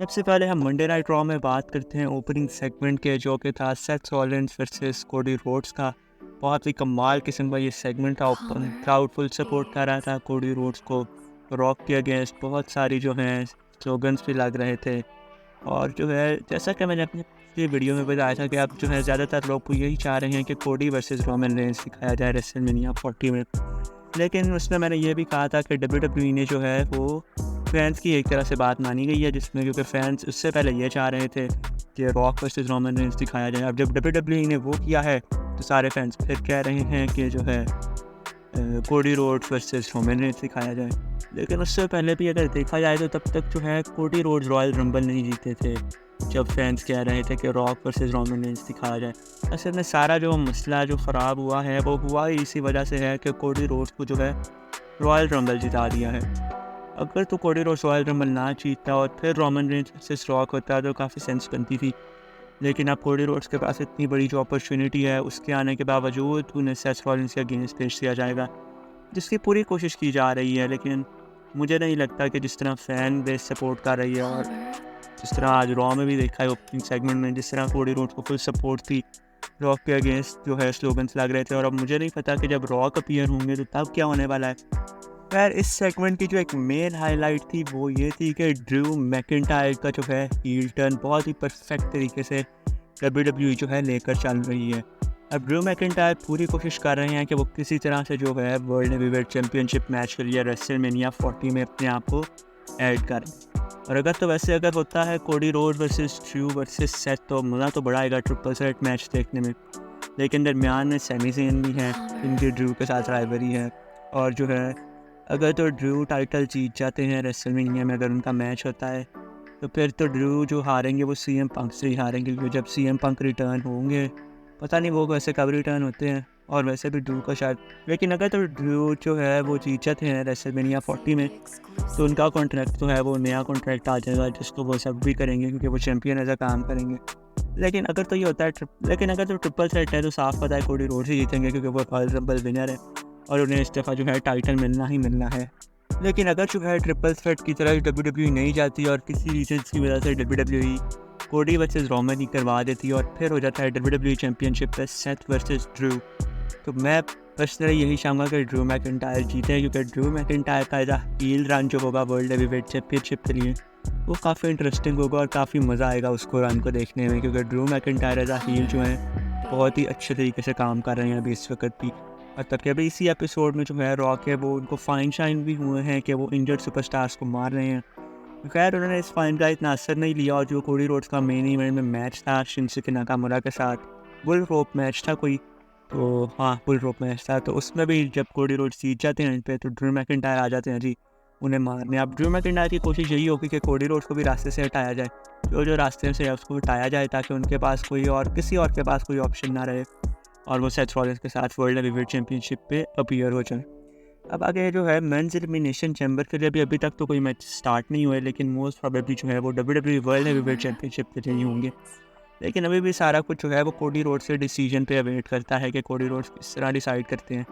सबसे पहले हम मंडे नाइट रॉ में बात करते हैं ओपनिंग सेगमेंट के, जो कि था Seth Rollins versus Cody Rhodes का। बहुत ही कमाल किस्म का ये सेगमेंट था। ओपन क्राउड फुल सपोर्ट कर रहा था कोडी रोड्स को रॉक के अगेंस्ट। बहुत सारी जो हैं स्लोगन्स भी लग रहे थे। और जो है, जैसा कि मैंने अपनी पिछली वीडियो में बताया था कि अब जो है ज़्यादातर लोग को यही चाह रहे हैं कि कोडी वर्सेस रोमन रेंस दिखाया जाए रेसलमेनिया 40 में। लेकिन उसमें मैंने ये भी कहा था कि WWE ने जो है वो फैंस की एक तरह से बात मानी गई है, जिसमें क्योंकि फैंस उससे पहले ये चाह रहे थे कि रॉक वर्सेस रोमन रेंस दिखाया जाए। अब जब WWE ने वो किया है तो सारे फैंस फिर कह रहे हैं कि जो है Cody Rhodes versus Roman Reigns दिखाया जाए। लेकिन उससे पहले भी अगर देखा जाए तो तब तक जो है कोडी रोड्स रॉयल रंबल नहीं जीते थे, जब फैंस कह रहे थे कि रॉक वर्सेस रोमन रेंस दिखाया जाए। असल में सारा जो मसला जो ख़राब हुआ है वो हुआ ही इसी वजह से है कि कोडी रोड्स को जो है रॉयल रंबल जिता दिया है। अगर तो कोडी रोड्स रॉयल रंबल ना जीतता और फिर रोमन रेंस वर्सेस रॉक होता तो काफ़ी सेंस बनती थी। लेकिन अब कोडी रोड्स के पास इतनी बड़ी जो अपॉर्चुनिटी है, उसके आने के बावजूद उन्हें सेथ रॉलिन्स के अगेंस्ट पेश किया जाएगा, जिसकी पूरी कोशिश की जा रही है। लेकिन मुझे नहीं लगता कि जिस तरह फ़ैन बेस सपोर्ट कर रही है, और जिस तरह आज रॉ में भी देखा है ओपनिंग सेगमेंट में जिस तरह कोडी रोड्स को फुल सपोर्ट थी, रॉक के अगेंस्ट जो है स्लोगन्स लग रहे थे। और अब मुझे नहीं पता कि जब रॉक अपीयर होंगे तो तब क्या होने वाला है। खैर, इस सेगमेंट की जो एक मेन हाईलाइट थी वो ये थी कि ड्रू मैकिंटायर का जो है हील टर्न बहुत ही परफेक्ट तरीके से WWE जो है लेकर चल रही है। अब ड्रू मैकिंटायर पूरी कोशिश कर रहे हैं कि वो किसी तरह से जो है वर्ल्ड हेवीवेट चैंपियनशिप मैच के लिए रेसलमेनिया 40 में अपने आप को ऐड करें। और अगर होता है Cody Rhodes versus Drew versus Seth, तो मज़ा तो बड़ा आएगा ट्रिपल थ्रेट मैच देखने में। लेकिन दरमियान में सैमी ज़ेन भी हैं, इनकी ड्रू के साथ राइवरी है। और जो है, अगर तो ड्रू टाइटल जीत जाते हैं रेसलमेनिया में, अगर उनका मैच होता है, तो फिर तो ड्रू जो हारेंगे वो CM पंक से ही हारेंगे, क्योंकि जब CM पंक रिटर्न होंगे, पता नहीं वो वैसे कब रिटर्न होते हैं, और वैसे भी ड्रू का शायद। लेकिन अगर तो ड्रू जो है वो जीत जाते हैं रेसलमेनिया 40 में, तो उनका कॉन्ट्रैक्ट जो है वो नया कॉन्ट्रैक्ट आ जाएगा, जिसको वो सब भी करेंगे क्योंकि वो चैम्पियन ऐसा काम करेंगे। लेकिन अगर तो ये होता है लेकिन अगर तो ट्रिपल थ्रेट है तो साफ पता है कोडी रोड्स ही जीतेंगे, क्योंकि वो रॉयल रंबल विनर है और उन्हें इस दफ़ा जो है टाइटल मिलना ही मिलना है। लेकिन अगर जो है ट्रिपल थ्रेट की तरह WWE नहीं जाती और किसी रीजन की वजह से WWE कोडी वर्सेस रोमन ही करवा देती और फिर हो जाता है WWE चैंपियनशिप पे सेथ वर्सेस ड्रू, तो मैं पर्सनली यही चाहूँगा कि ड्रू मैकिंटायर जीते, क्योंकि ड्रू मैकिंटायर का एज हील रन जो होगा वर्ल्ड हेवीवेट चैंपियनशिप के लिए, वो काफ़ी इंटरेस्टिंग होगा और काफ़ी मज़ा आएगा उसको रन को देखने में, क्योंकि ड्रू मैकिंटायर एज हील जो है बहुत ही अच्छे तरीके से काम कर रहे हैं अभी इस वक्त भी। और तब के अभी इसी एपिसोड में जो है रॉक है वो उनको फाइन शाइन भी हुए हैं कि वो इंजर्ड सुपरस्टार्स को मार रहे हैं। खैर, उन्होंने इस फाइन का इतना असर नहीं लिया, और जो कोडी रोड्स का मेन इवेंट में मैच था शिंसुके नाकामुरा के साथ, बुल रोप मैच था कोई, तो हाँ बुल रोप मैच था, तो उसमें भी जब कोडी रोड्स जीत जाते हैं पे तो ड्रू मैकिंटायर आ जाते हैं जी उन्हें मारने। अब ड्रू मैकिंटायर की कोशिश यही होगी कि कोडी रोड्स को भी रास्ते से हटाया जाए, जो रास्ते से है उसको हटाया जाए, ताकि उनके पास कोई और किसी और के पास कोई ऑप्शन ना रहे और वो सेथ रॉलिन्स के साथ वर्ल्ड हेवीवेट चैंपियनशिप पे अपीयर हो जाए। अब आगे जो है मेंस एलिमिनेशन चैम्बर के लिए भी अभी तक तो कोई मैच स्टार्ट नहीं हुए, लेकिन मोस्ट प्रोबेबली जो है वो WWE वर्ल्ड हेवीवेट चैंपियनशिप के लिए ही होंगे। लेकिन अभी भी सारा कुछ जो है वो कोडी रोड्स के डिसीजन पे अवेट करता है कि कोडी रोड्स किस तरह डिसाइड करते हैं।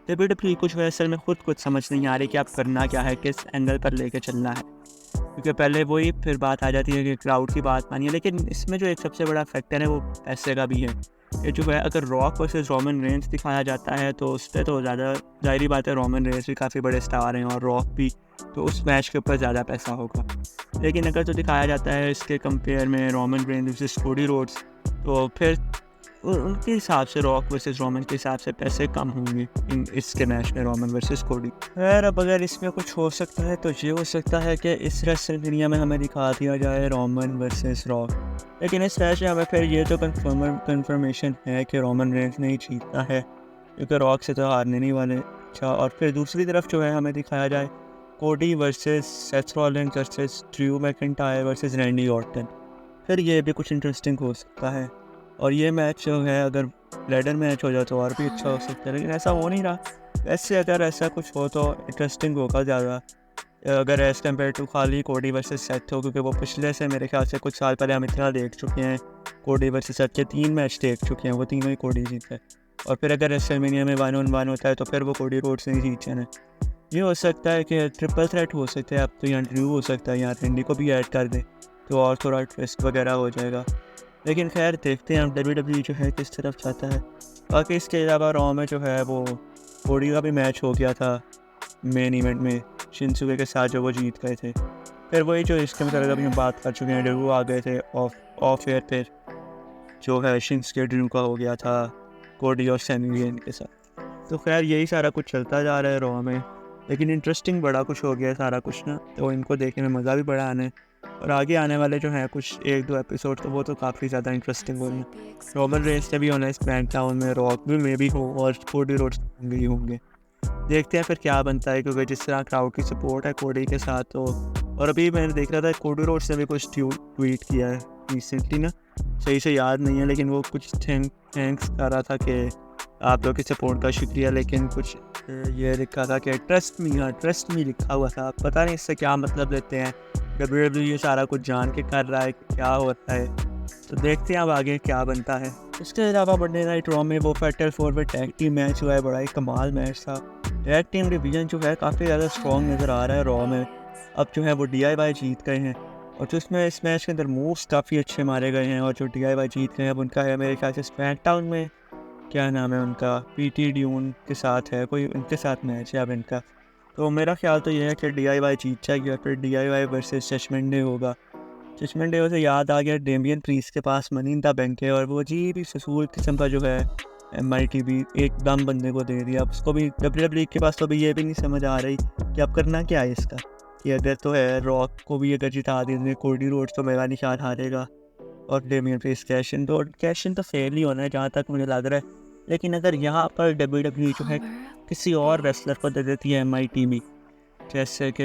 WWE को जो है असल में खुद कुछ समझ नहीं आ रही कि आप करना क्या है, किस एंगल पर लेके चलना है, क्योंकि पहले वही फिर बात आ जाती है कि क्राउड की बात मानिए। लेकिन इसमें जो एक सबसे बड़ा फैक्टर है वो पैसे का भी है। ये जो है, अगर रॉक वर्सेस रोमन रेंस दिखाया जाता है तो उस पर तो ज़्यादा ज़ाहिरी बात है, रोमन रेंस भी काफ़ी बड़े स्टार हैं और रॉक भी, तो उस मैच के ऊपर ज़्यादा पैसा होगा। लेकिन अगर तो दिखाया जाता है इसके कंपेयर में Roman Reigns versus Cody Rhodes, तो फिर उनके हिसाब से रॉक वर्सेस रोमन के हिसाब से पैसे कम होंगे इसके मैच में, रोमन वर्सेस कोडी। खैर, अब अगर इसमें कुछ हो सकता है तो ये हो सकता है कि इस रेसलमेनिया में हमें दिखा दिया जाए रोमन वर्सेस रॉक। लेकिन इस मैच में हमें फिर ये तो कंफर्मेशन है कि रोमन रेंस नहीं जीतता है, क्योंकि रॉक से तो हारने नहीं वाले। अच्छा, और फिर दूसरी तरफ जो है हमें दिखाया जाए कोडी versus Seth Rollins versus Drew McIntyre versus Randy Orton, फिर ये भी कुछ इंटरेस्टिंग हो सकता है। और ये मैच जो है अगर लैडर मैच हो जाए तो और भी अच्छा हो सकता है, लेकिन ऐसा हो नहीं रहा। वैसे अगर ऐसा कुछ हो तो इंटरेस्टिंग होगा ज़्यादा, अगर एज़ कम्पेयर टू खाली कोडी वर्सेस सेथ हो, क्योंकि वो पिछले से मेरे ख्याल से कुछ साल पहले हम इतना देख चुके हैं। कोडी वर्सेस सेथ के 3 मैच देख चुके हैं, वो तीनों ही कोडी जीते हैं। और फिर अगर रेसलमेनिया में 1-on-1 होता है तो फिर वो कोडी रोड्स नहीं जीत जाना। ये हो सकता है कि ट्रिपल थ्रेट हो सकता है, अब तो यहाँ ड्रू हो सकता है, यहाँ रैंडी को भी ऐड कर दें। तो और थोड़ा ट्विस्ट वगैरह हो जाएगा। लेकिन खैर देखते हैं WWE जो है किस तरफ जाता है। बाकी इसके अलावा रॉ में जो है वो कोडी का भी मैच हो गया था मेन इवेंट में, शिंसुके के साथ जो वो जीत गए थे। फिर वही जो इसके मतलब अभी हम बात कर चुके हैं, ड्रू आ गए थे ऑफ एयर पे, जो है शिंसुके ड्रू का हो गया था कोडी और सैमी ज़ेन के साथ। तो खैर यही सारा कुछ चलता जा रहा है रॉ में, लेकिन इंटरेस्टिंग बड़ा कुछ हो गया सारा कुछ ना, तो इनको देखने में मज़ा भी बड़ा आने, और आगे आने वाले जो हैं कुछ 1-2 एपिसोड तो वो तो काफ़ी ज़्यादा इंटरेस्टिंग हो रहे हैं। रोमन रेंस ने भी होना है स्मैकडाउन में, रॉक भी मे भी हो, और कोडी रोड्स भी होंगे। देखते हैं फिर क्या बनता है, क्योंकि जिस तरह क्राउड की सपोर्ट है कोडी के साथ तो। और अभी मैंने देख रहा था कोडी रोड्स ने भी कुछ ट्वीट किया है रिसेंटली ना, सही से याद नहीं है, लेकिन वो कुछ थैंक्स कर रहा था कि आप लोग के सपोर्ट का शुक्रिया, लेकिन कुछ ये लिखा था कि ट्रस्ट मी लिखा हुआ था। पता नहीं इससे क्या मतलब लेते हैं, WWE ये सारा कुछ जान के कर रहा है कि क्या होता है, तो देखते हैं अब आगे क्या बनता है। इसके अलावा मंडे नाइट रॉ में वो फैटल 4 वे टैग टीम मैच हुआ है, बड़ा ही कमाल मैच था। टैग टीम डिवीज़न जो है काफ़ी ज़्यादा स्ट्रॉन्ग नज़र आ रहा है रॉ में। अब जो है वो DIY जीत गए हैं, और जो इसमें इस मैच के अंदर मूव्स काफ़ी अच्छे मारे गए हैं, और जो DIY जीत गए हैं अब उनका है मेरे ख्याल से स्मैकडाउन में, क्या नाम है उनका, PT ड्यून के साथ है कोई, उनके साथ मैच है अब इनका। तो मेरा ख्याल तो ये है कि DIY जीत जाएगी, और फिर DIY वर्सेस जजमेंट डे होगा। जजमेंट डे से याद आ गया, डेमियन प्रीस्ट के पास मनी इन द बैंक है, और वो अजीब ही फसूल किस्म का जो है MIT भी एकदम बंदे को दे दिया। अब उसको भी WWE के पास तो अभी ये भी नहीं समझ आ रही कि अब करना क्या है इसका, कि अगर तो है रॉक को भी अगर जिता देंगे, कोडी रोड्स तो मेगा निशान हारेगा, और डेमियन प्रीस्ट कैश इन तो फेल ही होना है जहाँ तक मुझे लग रहा है। लेकिन अगर यहाँ पर WWE जो है किसी और रेसलर को दे देती है MIT में, जैसे कि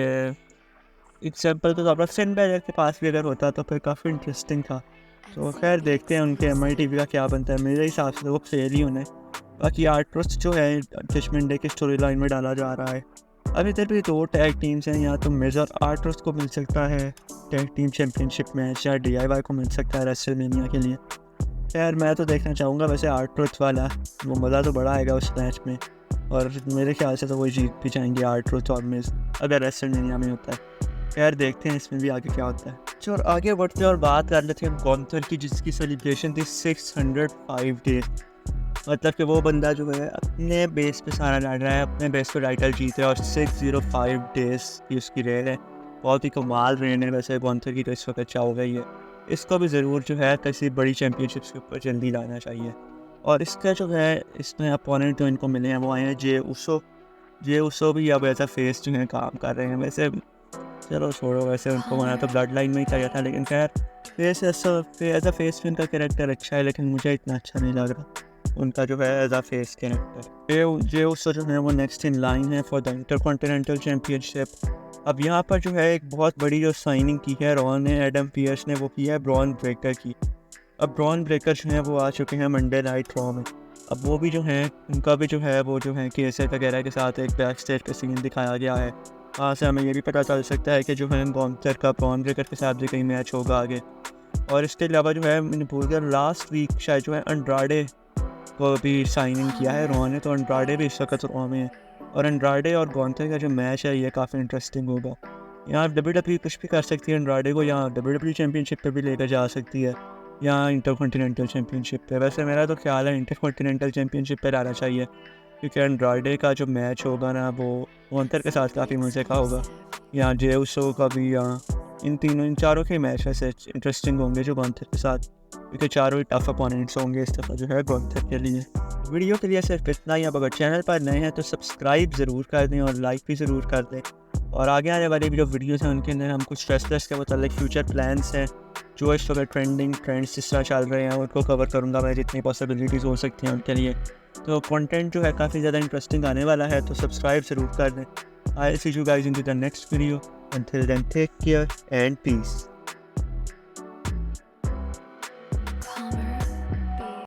एग्जाम्पल तो अपना फिन बैलर के पास भी अगर होता तो फिर काफ़ी इंटरेस्टिंग था। तो खैर देखते हैं उनके MIT का क्या बनता है, मेरे हिसाब से वो फेल ही होना है। बाकी आर्ट्रस्ट जो है जजमेंट डे की स्टोरी लाइन में डाला जा रहा है। अभी इधर भी 2 टैग टीम्स हैं, या तो मेजर आर्ट्रस्ट को मिल सकता है टैग टीम चैम्पियनशिप मैच, या DIY को मिल सकता है रेसलमेनिया के लिए। खैर मैं तो देखना चाहूँगा वैसे आर्ट्रस्ट वाला, वो मज़ा तो बड़ा आएगा उस मैच में, और मेरे ख्याल से तो वही जीत भी जाएंगे आर्ट्रस्ट और मिस, अगर रेसलमेनिया में होता है। खैर देखते हैं इसमें भी आगे क्या होता है। अच्छा, और आगे बढ़ते हैं और बात कर लेते हैं गॉन्थर की, जिसकी सेलिब्रेशन थी 605 डेज। मतलब कि वो बंदा जो है अपने बेस पे सारा लड़ रहा है, अपने बेस पे टाइटल जीत रहा है, और 605 डेज की उसकी रेन है। बहुत ही कमाल रेन है वैसे गॉन्थर की, तो इस वक्त अच्छा हो गई है। इसको भी ज़रूर जो है किसी बड़ी चैम्पियनशिप्स के ऊपर जल्दी लाना चाहिए। और इसका जो है इसमें अपोनेंट जो इनको मिले हैं वो आए हैं जे उसो भी अब ऐसा फेस जो है काम कर रहे हैं। वैसे चलो छोड़ो, वैसे उनको बना तो ब्लड लाइन में ही चाहिए था, लेकिन खैर फेस एज अ फेस भी उनका कैरेक्टर अच्छा है, लेकिन मुझे इतना अच्छा नहीं लग रहा उनका जो है एज अ फेस कैरेक्टर। जे उसो जो है वो नेक्स्ट इन लाइन है फॉर द इंटरकॉन्टिनेंटल चैम्पियनशिप। अब यहाँ पर जो है एक बहुत बड़ी जो साइनिंग की है रॉ ने, एडम पियर्स ने, वो की है ब्रॉन ब्रेकर की। अब ब्रॉन ब्रेकर जो है वो आ चुके हैं मंडे नाइट रॉ में। अब वो भी जो है उनका भी जो है वो जो है केसर वगैरह के साथ एक बैक स्टेज का सीन दिखाया गया है। वहाँ से हमें ये भी पता चल सकता है कि जो है गॉन्थर का ब्रॉन ब्रेकर के साथ भी कहीं मैच होगा आगे। और इसके अलावा जो है मैंने भूल गया, लास्ट वीक शायद जो है अंड्राडे को भी साइनिंग किया है रॉ ने, तो अंड्राडे भी इस वक्त रॉ में है। और अंड्राडे और गॉन्थर का जो मैच है ये काफ़ी इंटरेस्टिंग होगा। यहाँ WWE कुछ भी कर सकती है, अंड्राडे को यहाँ WWE चैम्पियनशिप पे भी लेकर जा सकती है, या इंटरकॉन्टिनेंटल चैम्पियनशिप पे। वैसे मेरा तो ख्याल है इंटरकॉन्टिनेंटल चैम्पियनशिप पे लाना चाहिए, क्योंकि अंड्राडे का जो मैच होगा ना वो गॉन्थर के साथ काफ़ी मज़े का होगा, या जे उसो का भी, या इन चारों के मैच वैसे इंटरेस्टिंग होंगे जो गॉन्थर के साथ, क्योंकि चारों ही टफ अपोनेंट्स होंगे इस दफ़ा जो है गॉन्थर के लिए। वीडियो के लिए सिर्फ इतना ही। अब अगर चैनल पर नए हैं तो सब्सक्राइब ज़रूर कर दें और लाइक भी ज़रूर कर दें। और आगे आने वाली जो वीडियोज़ हैं उनके अंदर हम कुछ रेसलर्स के मतलब फ्यूचर प्लान्स हैं जो इस वक्त ट्रेंड्स जिस तरह चल रहे हैं उनको कवर करूँगा मैं, जितनी पॉसिबिलिटीज़ हो सकती हैं उनके लिए। तो कंटेंट जो है काफ़ी ज़्यादा इंटरेस्टिंग आने वाला है, तो सब्सक्राइब ज़रूर कर दें। I see you guys in to the next video. Until then, take care and peace.